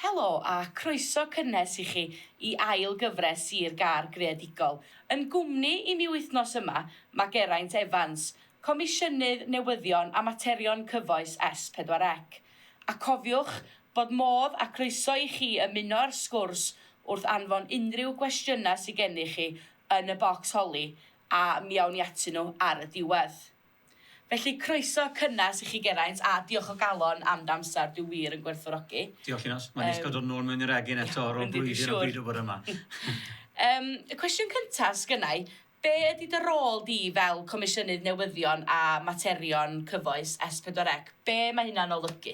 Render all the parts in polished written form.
Helo a croeso cynnes i chi I ail gyfres i'r Gâr Greadigol. Yn gwmni I mi wythnos yma, Mae Geraint Evans, comisiynydd newyddion a materion cyfoes S4C. A cofiwch bod modd a croeso I chi ymuno ar sgwrs wrth anfon unrhyw gwestiynau sydd gennych chi yn y bocs holi a mi awn I atyn nhw ar y diwedd. Felly croeso cynnas I chi Geraint a diolch o galon am damser dwi wir yn gwerthfawrogi. Diolch Inos, mae'n eich dod nôl mewn Yr Egin eto ar ôl blwyddyn o bryd o bod yma. Y cwestiwn cyntaf sgynnau, be ydy dy rôl di fel comisiynydd newyddion a materion cyfoes S4C? Be mae hynna'n olygu?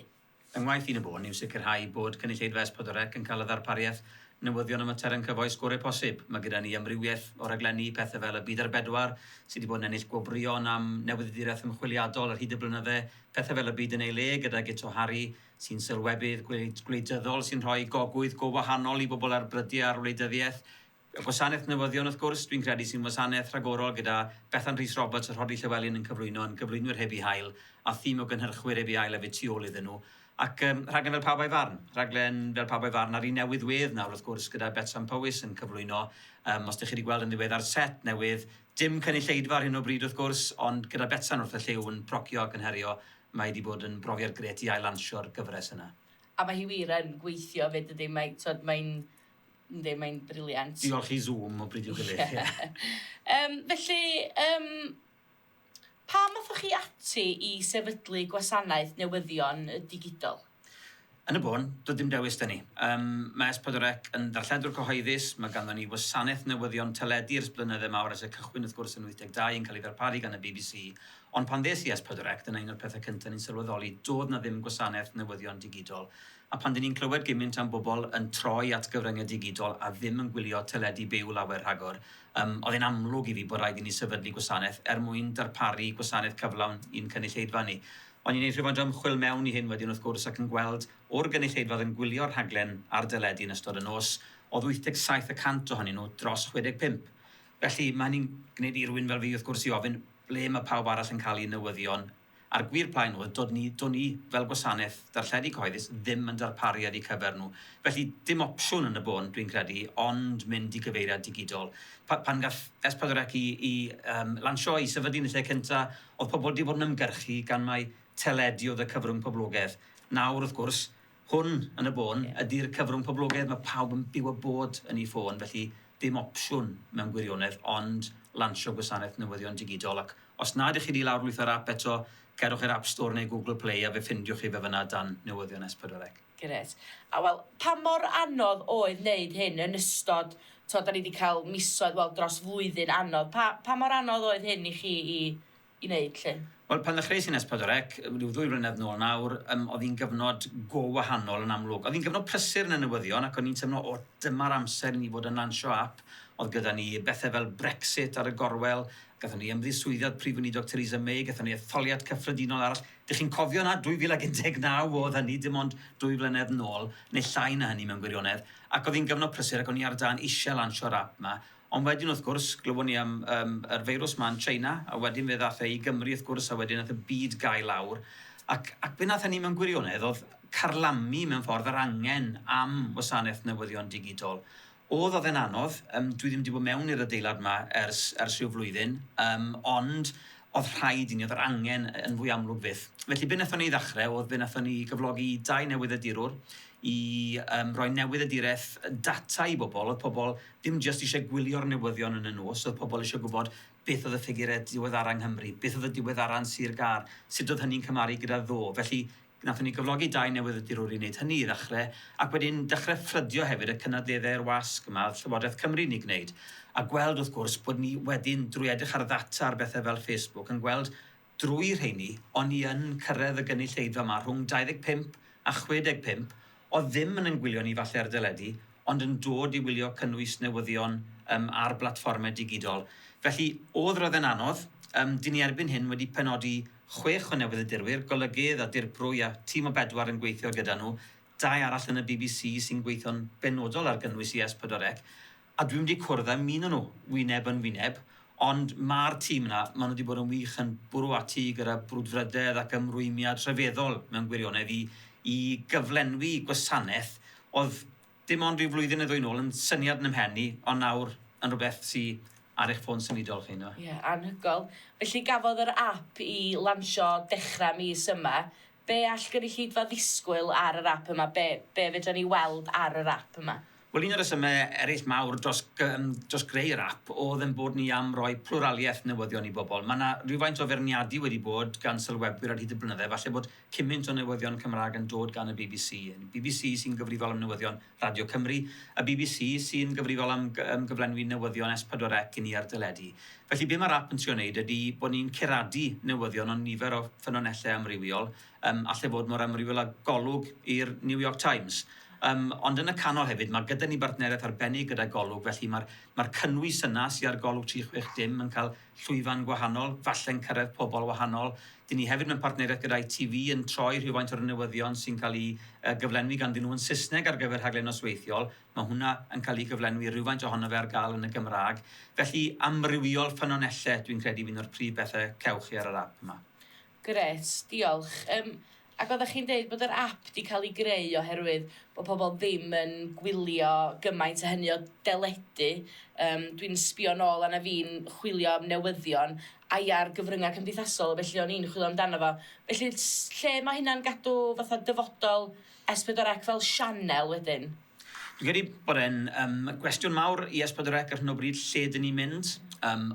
Yng ngwaith un y bôn yw sicrhau bod cynulleidfa S4C yn cael y ddarpariaeth newyddion y materion cyfoes gorau posib. Mae gyda ni amrywiaeth o raglenni pethau fel y Bydd bedwar sydd wedi bod yn ennill gwobrion am newyddiaeth ymchwiliadol ar hyd y blynydde, pethau fel y Byd yn ei le gyda Gyto Harry sy'n sylwebydd gwleidyddol sy'n rhoi gogwydd go wahanol I bobl ar brydiau ar wleidyddiaeth. Gwasanaeth Newyddion wrth gwrs, dwi'n credu sy'n wasanaeth rhagorol gyda Bethan Rhys Roberts a Rhodri Llywelyn yn cyflwyno'r heb I hael a thîm o gynhyrchwyr heb I hael efo tu ôl iddyn nhw. Ac rhaglen fel Pawb fel Pawb ar un newydd wedd nawr wrth gwrs gyda Betsan Powys yn cyflwyno. Os ydych chi wedi gweld yn ddiwedd ar set newydd, dim cynulleidfa ar hyn o bryd wrth gwrs, ond gyda Betsan wrth y lliw yn procio ac yn herio, mae wedi bod yn brofiad gret I ail-lansio'r gyfres yna. A mae hi wir yn gweithio fyd ydy, mae'n briliant. Diolch I Zoom o bryd i'w gilydd. Felly, pa mathoch chi ati I sefydlu gwasanaeth newyddion y digidol? Yn y bôn, doedd dim dewis dyn ni. Mae S4C yn darlledwr cyhoeddus, mae ganddo ni wasanaeth newyddion teledu ers blynydde mawr ers y cychwyn wrth gwrs yn 82 yn cael ei ddarparu gan y BBC, ond pan ddes I S4C, dyna un o'r pethau cyntaf ni'n sylweddoli, doedd na ddim gwasanaeth newyddion digidol. A pan dyn ni'n clywed gymaint am bobl yn troi at gyfryngau digidol a ddim yn gwylio teledu byw lawer rhagor, oedd e'n amlwg I fi bod rhaid I ni sefydlu gwasanaeth mwyn darparu gwasanaeth cyflawn i'n cynulleidfa ni. Ond ni'n neud rhywfaint o ymchwil mewn I hyn wedyn wrth gwrs ac yn gweld o'r gynulleidfa yn gwylio'r rhaglen ar deledu yn ystod y nos, oedd 87% ohonyn nhw dros 65. Felly mae hynny'n gwneud I rywun fel fi wrth gwrs I ofyn ble mae pawb arall yn cael ei newyddion. A'r gwir plaen oedd, dod ni fel gwasanaeth darlledu cyhoeddus ddim yn darpariad I cyfer nhw. Felly dim opsiwn yn y bôn dwi'n credu, ond mynd I gyfeiriad digidol. Pan gath S4C I lansio I sefydlu yn y lle cyntaf, oedd pobl wedi bod yn ymgyrchu gan mai teledu oedd y cyfrwng poblogaidd. Nawr wrth gwrs, hwn yn y bôn ydy'r cyfrwng poblogaidd, mae pawb yn byw o bod yn ei ffôn, felly dim opsiwn mewn gwirionedd, ond lansio gwasanaeth newyddion digidol. Ac os nad ych chi wedi lawrlwytho'r app eto, cerwch i'r App Store neu Google Play a fe ffindiwch chi fe fyna dan newyddion S4C. Gret. A wel, pa mor anodd oedd wneud hyn yn ystod, da ni wedi cael misoedd, dros flwyddyn anodd. Pa mor anodd oedd hyn I chi I wneud lle? Wel, pan ddechreuais i'n S4C, rhyw 2 flynedd nôl nawr, oedd hi'n gyfnod go wahanol yn amlwg. Oedd hi'n gyfnod prysur yn y newyddion ac o'n i'n teimlo dyma'r amser ni fod yn lansio app. Oedd gyda ni bethau fel Brexit ar y gorwel, gathon ni ymddiswyddiad Prif Weinidog Theresa May, gathon ni etholiad cyffredinol arall. Dych chi'n cofio na 2019 oedd hynny, dim ond 2 flynedd nôl, neu llai na hynny mewn gwirionedd. Ac oedd hi'n gyfnod prysur ac o'n i ar dan eisiau lansio'r app yma. Ond wedyn wrth gwrs, glywon ni am yr feirws ma'n China, a wedyn fe ddath I Gymru wrth gwrs, a wedyn nath y byd gael lawr. Ac be nath hynny mewn gwirionedd oedd carlamu mewn ffordd yr angen am wasanaeth newyddion digidol. Oedd e'n anodd, dwi ddim wedi bod mewn i'r adeilad yma ers rhyw flwyddyn, ond oedd rhaid I ni, oedd yr angen yn fwy amlwg fyth. Felly be nathon ni ddechrau, oedd be nathon ni gyflogi 2 newyddiadurwr I roi newyddiaduraeth data I bobl. Oedd pobl ddim jyst eisiau gwylio'r newyddion yn y nos, oedd pobl eisiau gwybod beth oedd y ffigurau diweddara yng Nghymru, beth oedd y diweddara yn Sir Gâr, sut oedd hynny'n cymaru gyda ddo. Felly nathon ni gyflogi 2 newyddiadurwr I wneud hynny I ddechrau, ac wedyn dechrau ffrydio hefyd y cynadleddau'r wasg yma Llywodraeth Cymru ni'n gwneud. A gweld wrth gwrs bod ni wedyn drwy edrych ar ddata ar bethau fel Facebook yn gweld drwy rheini, o'n I yn cyrraedd y gynulleidfa yma rhwng 25 a 65, o ddim yn gwylio ni falle ar deledu, ond yn dod I wylio cynnwys newyddion ar blatfformau digidol. Felly, oedd roedd yn anodd, dyn ni erbyn hyn wedi penodi 6 o newyddiadurwyr, golygydd a dirprwy a tîm o 4 yn gweithio gyda nhw, 2 arall yn y BBC sy'n gweithio'n benodol ar gynnwys I S4C, a dwi'n wedi cwrdd â un nhw, wyneb yn wyneb, ond mae'r tîm yna, maen nhw wedi bod yn wych yn bwrw ati gyda brwdfrydedd ac ymrwymiad rhyfeddol mewn gwirionedd I gyflenwi gwasanaeth oedd dim ond rhyw flwyddyn neu ddwy nôl yn syniad yn ymhenni, ond nawr yn rhywbeth sydd ar eich ffôn symudol chi. Ie, anhygol. Felly gafodd yr app i lansio dechrau mis yma. Be all gynulleidfa ddisgwyl ar yr app yma? Be fedra ni weld ar yr app yma? Wel, un o'r resymau eraill mawr dros greu'r app oedd yn bod ni am roi pluraliaeth newyddion i bobl. Mae yna rhywfaint o ferniadu wedi bod gan sylwebwyr ar hyd y blynydde, falle bod cymaint o newyddion Cymraeg yn dod gan y BBC. BBC sy'n gyfrifol am newyddion Radio Cymru, a BBC sy'n gyfrifol am gyflenwi newyddion S4C i ni ar deledu. Felly be mae'r app yn trio wneud ydy bod ni'n curadu newyddion o nifer o ffynonellau amrywiol, allai fod mor amrywiol â golwg i'r New York Times. Ond yn y canol hefyd, mae gyda ni bartneriaeth arbennig gyda golwg, felly mae'r cynnwys yna sydd ar golwg 360 yn cael llwyfan gwahanol, falle'n cyrraedd pobl wahanol. Dyn ni hefyd mewn partneriaeth gyda ITV yn troi rhywfaint o'r newyddion sy'n cael ei gyflenwi ganddyn nhw yn Saesneg ar gyfer rhaglen nosweithiol. Mae hwnna yn cael ei gyflenwi rhywfaint ohono fe ar gael yn y Gymraeg. Felly amrywiol ffynonellau dwi'n credu fydd o'r prif bethau cewch chi ar yr app yma. Gret, diolch. Ac oeddech chi'n dweud bod yr app wedi cael ei greu oherwydd bod pobl ddim yn gwylio gymaint a hynny o deledu. Dwi'n sbio nôl arna fi'n chwilio am newyddion a'i ar gyfryngau cymdeithasol, felly o'n i'n chwilio amdano fo. Felly, lle mae hynna'n gadw fatha dyfodol S4C fel sianel wedyn? Dwi'n credu bod e'n gwestiwn mawr i S4C ar hyn o bryd lle dyn ni'n mynd.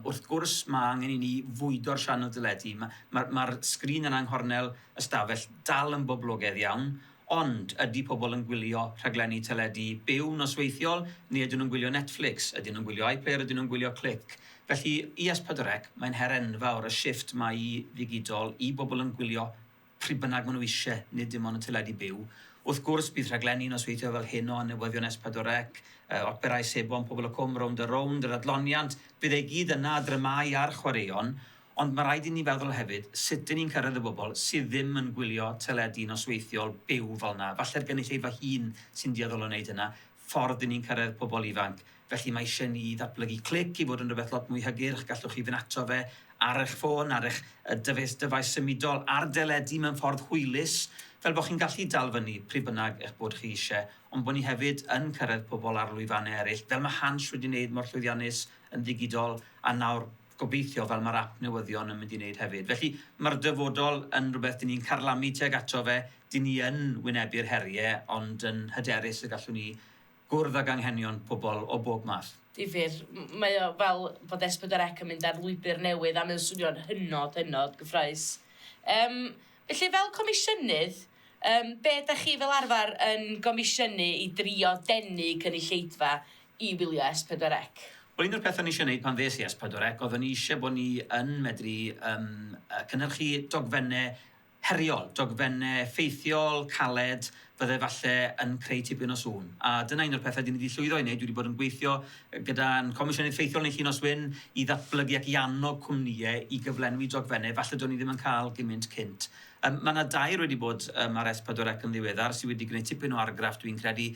Wrth gwrs mae angen i ni fwydo'r sianel deledu. Mae'r sgrin yn anghornel ystafell dal yn boblogaidd iawn, ond ydy pobl yn gwylio rhaglenni teledu byw nosweithiol, neu ydyn nhw'n gwylio Netflix, ydyn nhw'n gwylio iPlayer, ydyn nhw'n gwylio Click. Felly, i S4C, mae'n her enfawr y shift mae i ddigidol i bobl yn gwylio pryd bynnag maen nhw eisiau, nid dim ond y teledu byw. Wrth gwrs, bydd rhaglenni nosweithio fel hyn o newyddion S4C, operau sebon, pobl o cwm, rownd y rownd, yr adloniant, bydd ei gyd yna drymau a'r chwaraeon, ond mae rhaid i ni feddwl hefyd sut dyn ni'n cyrraedd y bobl sydd ddim yn gwylio teledu nosweithiol byw fel yna. Falle'r gynulleidfa hun sy'n dieddol o wneud yna, ffordd dyn ni'n cyrraedd pobl ifanc. Felly mae eisiau ni ddatblygu Click i fod yn rhywbeth lot mwy hygyrch, gallwch chi fynd ato fe ar eich ffôn, ar eich dyfais symudol, ar deledu mewn ffordd hwylus, fel bod chi'n gallu dal fyny pryd bynnag eich bod chi eisiau, ond bod ni hefyd yn cyrraedd pobl ar lwyfannau eraill, fel mae Hans wedi wneud mor llwyddiannus yn ddigidol, a nawr gobeithio fel mae'r app newyddion yn mynd i wneud hefyd. Felly mae'r dyfodol yn rhywbeth dyn ni'n carlamu tuag ato fe, dyn ni yn wynebu'r heriau, ond yn hyderus y gallwn ni gwrdd ag anghenion pobl o bob math. Difyr, mae o fel bod S4C yn mynd ar lwybr newydd a mae'n swnio'n hynod gyffroes. Felly fel comisiynydd, be ydych chi fel arfer yn gomisiynu i drio denu cynulleidfa i wylio S4C? Wel, un o'r pethau ni eisiau gwneud pan ddes i S4C, oeddwn ni eisiau bod ni yn medru cynnyrchu dogfennau heriol, dogfennau ffeithiol, caled, fydde falle yn creu tipyn o sŵn. A dyna un o'r pethau dyn ni wedi llwyddo i wneud. Dwi wedi bod yn gweithio gyda'n Comisiynydd Ffeithiol neu Llun Oswyn i ddatblygu ac i annog cwmnïau i gyflenwi dogfennau. Falle do'n ni ddim yn cael gymaint cynt. Mae yna dair wedi bod ar S4C yn ddiweddar sydd wedi gwneud tipyn o argraff, dwi'n credu.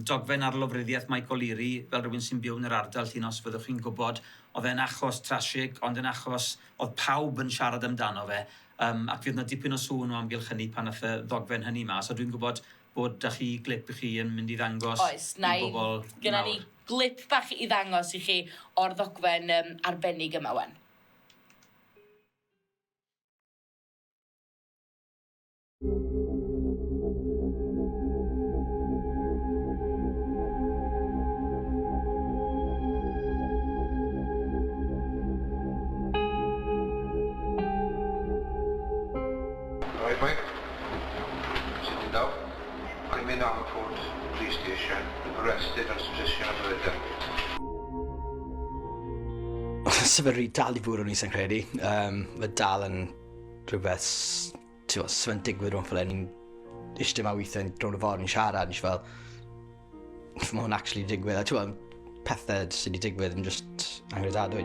Dogfen ar Llofruddiaeth Mike O'Leary, fel rhywun sy'n byw yn yr ardal Llun Os, fyddwch chi'n gwybod, oedd e'n achos trasig, ond yn achos oedd pawb yn siarad amdano fe. Ac fydd yna dipyn o sŵn o amgylch hynny pan nath y ddogfen hynny mas. So dwi'n gwybod bod da chi glip i chi yn mynd i ddangos i bobl. Gyda ni glip bach i ddangos i chi o'r ddogfen arbennig yma wan. Right, Mike. Sitting down. I'm in Armford police station, arrested on suspicion of murder. Sefydlu dal i fwrw ni sy'n credu. Mae dal yn rhywbeth sy'n digwydd rhwng ffylen. Ni'n eistedd yma weithiau drwy'n y ffordd ni'n siarad. Ni'n fel, mae hwn actually digwydd. A pethau sydd wedi digwydd yn just angredadwy.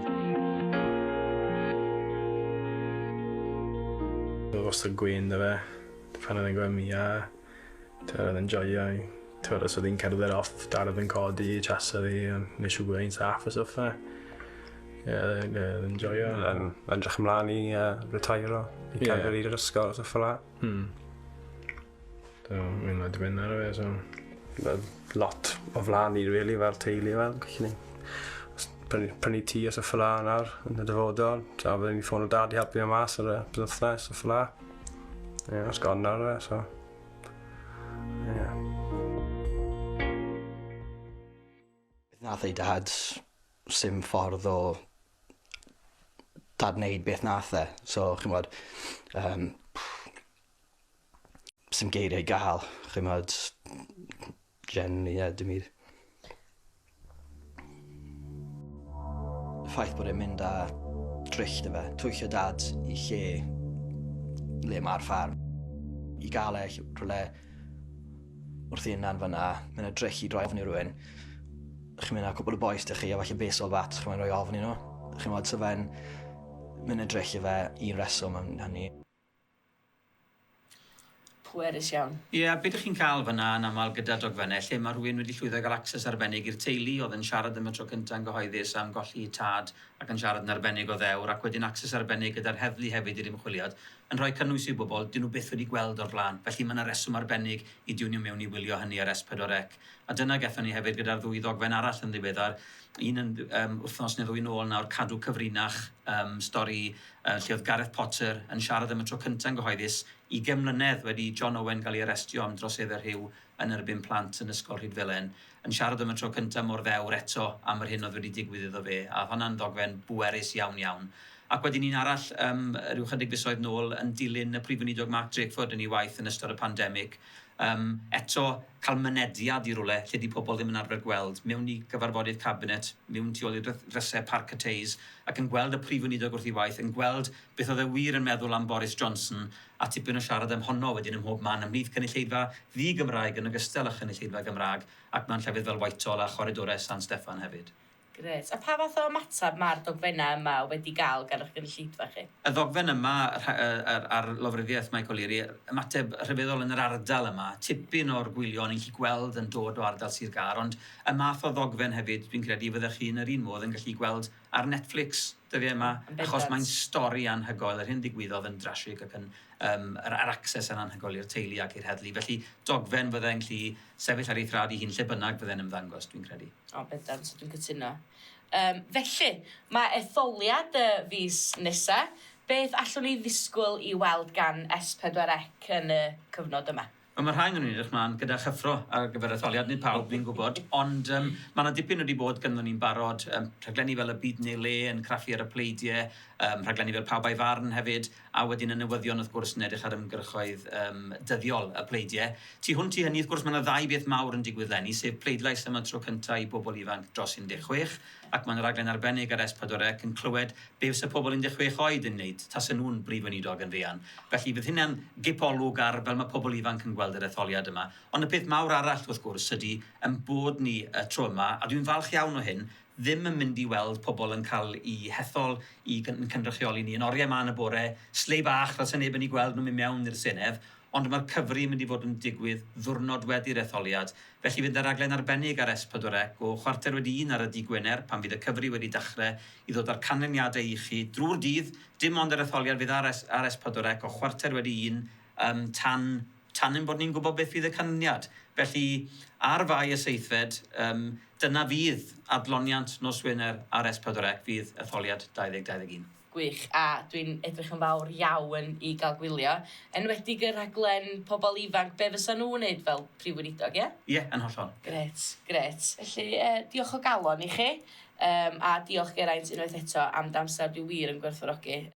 Os y gwyn da fe, pan oedd yn gweld mi a oedd yn joio. Os oedd hi'n cerdded off, dar oedd yn codi, chasau ddi, nes i'w gwneud saff o stwff. Oedd yn joio. Yn drach ymlaen i retairo, i Caerfyrddin i'r ysgol o stwff o la. So, mi'n wedi mynd ar y fe, so... lot o flanu, really, fel teulu, fel. Gallu ni prynu tŷ os y ffla nawr yn y dyfodol. A byddwn ni ffôn o dad i helpu fi mas ar y bythnos y ffla. Ie, os gond nawr, so... Ie. Nath ei dad sim ffordd o dad wneud beth nath e. So, chi'n bod, sim geiriau i gael, chi'n bod, generally, dim i'r... Y ffaith bod e'n mynd â drych dy fe, twyllo dad i lle le mae'r ffarm. I gael e rhywle wrth i yna'n fyna, mynd â drych i droi ofn i rhywun. Chi'n mynd â cwbl o boes dy chi a falle baseball bat, chi'n mynd rhoi ofn i nhw. Chi'n mynd so fe'n mynd â drych i fe i'n reswm am hynny. Pwerus iawn. Ie, beth ydych chi'n cael fyna yn aml gyda dogfennau lle mae rhywun wedi llwyddo gael access arbennig i'r teulu oedd yn siarad am y tro cyntaf yn gyhoeddus am golli tad ac yn siarad yn arbennig o ddewr ac wedyn access arbennig gyda'r heddlu hefyd i'r ymchwiliad yn rhoi cynnwys i bobl dyn nhw byth wedi gweld o'r blaen. Felly mae yna reswm arbennig i diwnio mewn i wylio hynny ar S4C. A dyna gethon ni hefyd gyda'r ddwy ddogfen arall yn ddiweddar. Un yn wythnos neu ddwy nôl nawr Cadw Cyfrinach, stori lle oedd Gareth Potter yn siarad am y tro cyntaf yn gyhoeddus 20 mlynedd wedi John Owen gael ei arestio am droseddau rhyw yn erbyn plant yn ysgol Rhydfelen, yn siarad am y tro cyntaf mor ddewr eto am yr hyn oedd wedi digwydd iddo fe, a hwnna'n ddogfen bwerus iawn iawn. Ac wedyn un arall, rhyw chydig fisoedd nôl, yn dilyn y Prif Weinidog Mark Drakeford yn ei waith yn ystod y pandemig. Eto, cael mynediad i rwle lle di pobl ddim yn arfer gweld, mewn i gyfarfodydd cabinet, mewn tu ôl i'r drysau parc-y-teis, ac yn gweld y Prif Weinidog wrth ei waith, yn gweld beth oedd e wir yn meddwl am Boris Johnson, a tipyn o siarad am honno wedyn ym mhob man, ymhlith cynulleidfa ddi-Gymraeg yn ogystal â chynulleidfa Gymraeg, ac mewn llefydd fel Whitehall a Choridorau San Steffan hefyd. Gret. A pa fath o ymateb mae'r dogfennau yma wedi gael gan eich gynulleidfa chi? Y ddogfen yma ar Llofruddiaeth Mike O'Leary, ymateb rhyfeddol yn yr ardal yma, tipyn o'r gwylio ni'n gallu gweld yn dod o ardal Sir Gâr, ond y math o ddogfen hefyd, dwi'n credu fyddech chi yn yr un modd yn gallu gweld ar Netflix dyddiau yma, achos mae'n stori anhygoel, yr hyn ddigwyddodd yn drasig ac yn yr access yn anhygoel i'r teulu ac i'r heddlu. Felly dogfen fydde'n gallu sefyll ar ei thrad i hun lle bynnag fydde'n ymddangos, dwi'n credu. O, bedant, so dwi'n cytuno. Felly, mae etholiad y fis nesa. Beth allwn ni ddisgwyl i weld gan S4C yn y cyfnod yma? Mae rhain yn edrych mlaen gyda chyffro ar gyfer etholiad, nid pawb fi'n gwybod, ond mae yna dipyn wedi bod gynddon ni'n barod, rhaglenni fel y Byd neu le yn craffu ar y pleidiau, rhaglenni fel Pawb a'i Farn hefyd, a wedyn y newyddion wrth gwrs yn edrych ar ymgyrchoedd dyddiol y pleidiau. Tu hwnt i hynny, wrth gwrs, mae yna ddau beth mawr yn digwydd lenni, sef pleidlais am y tro cyntaf i bobl ifanc dros 16, ac mae'n raglen arbennig ar S4C yn clywed be fysa pobl 16 oed yn wneud, tas nhw'n Prif Weinidog yn fuan. Felly fydd hynna'n gipolwg ar fel mae pobl ifanc yn gweld yr etholiad yma. Ond y peth mawr arall wrth gwrs ydy yn bod ni tro yma, a dwi'n falch iawn o hyn, ddim yn mynd i weld pobl yn cael eu hethol i cynrychioli ni yn oriau ma yn y bore, slei bach fel sy'n neb yn ei gweld nhw'n mynd mewn i'r Senedd, ond mae'r cyfri yn mynd i fod yn digwydd ddwrnod wedi'r etholiad. Felly fydd y raglen arbennig ar S4C o 1:15 ar y dydd Gwener, pan fydd y cyfri wedi dechrau i ddod â'r canlyniadau i chi drwy'r dydd, dim ond yr etholiad fydd ar S4C o 1:15 tan yn bod ni'n gwybod beth fydd y canlyniad. Felly, ar fai y seithfed, dyna fydd adloniant nos Wener ar S4C fydd etholiad 2021. Gwych, a dwi'n edrych yn fawr iawn i gael gwylio. Enwedig y rhaglen pobl ifanc, be fysa nhw'n wneud fel Prif Weinidog, ie? Ie, yn hollol. Gret. Felly, diolch o galon i chi, a diolch Geraint unwaith eto am damser dwi wir yn gwerthfawrogi.